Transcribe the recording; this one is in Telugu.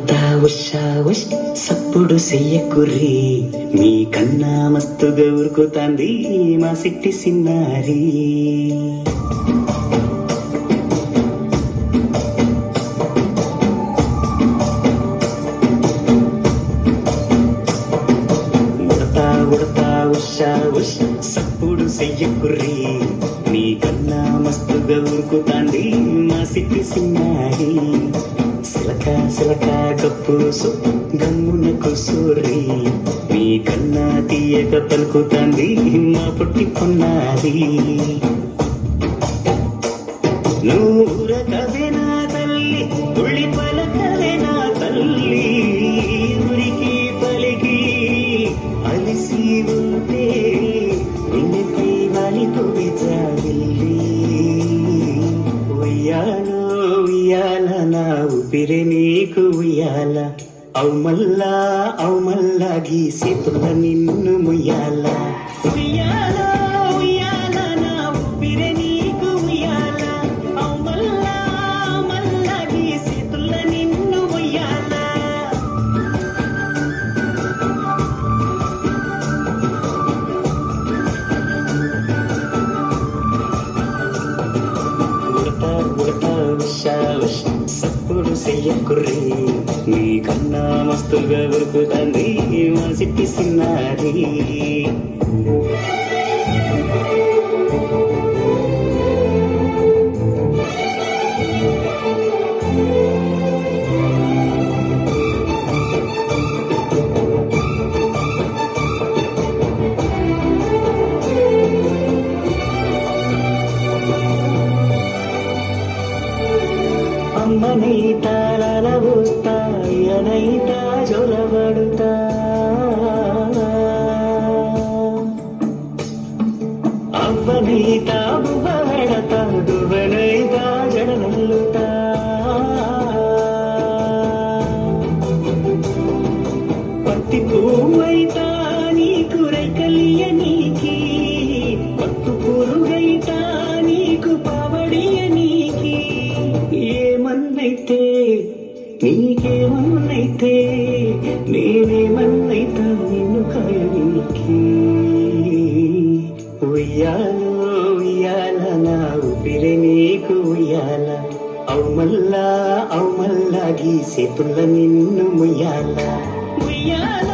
ఉడతా ఉషా ఉష్ సప్పుడు చెయ్యకుర్రి మీ కన్నా మస్తుగా ఉరుకుతాంది మా సిట్టి సిన్నారి. ఉడతా ఉషా ఉష్ సప్పుడు చెయ్యకుర్రి మీ కన్నా మస్తుగా ఉరుకుతాంది మా సిట్టి సిన్నారి. సిలక సిలక కప్పుసు గమ్మున కుసూరి మీ కన్నా తీయక పలుకుతాంది మా పుట్టి పొన్నాది. నూరకవే నా తల్లి ఉళ్ళి పలకవే నా తల్లి ఉరికి పలికి అలిసి ఉంటే గుండెపై వాలిపోయి జావిల్లి. ఉయ్యాలో ఉయ్యాల నా ఊపిరి నీకు ఉయ్యాల అవు మల్లా గీసేతుల నిన్ను ముయ్యాల. ఉయ్యాల ఉయ్యాల నా ఊపిరి నీకు ఉయ్యాల అవు మల్లా గీసేతుల నిన్ను ముయ్యాల. ఉడతా ఉషా ఉష్ సప్పుడు చెయ్యకుర్రి మీ కన్నా మస్తుగా ఉరుకుతాంది మా సిట్టి సిన్నారి. అమ్మనైతా లలబోస్తా అయ్యనైతా జొలబడుతా అవ్వనైతా బువ్వడతా దువ్వనైతా జడనల్లుతా. పత్తి పువ్వైతా నీకు రైకలియ నీకి పత్తు పురుగైతా నీకు పావడియ నీకి. ఏమన్నైతే నీకేమన్నైతే నేనేమన్నైతా నిన్ను కాయనికి. ఉయ్యాలో ఉయ్యాల నా ఊపిరి నీకు ఉయ్యాల అవు మల్లా గీసేతుల నిన్ను ముయ్యాల. ఉయ్యాల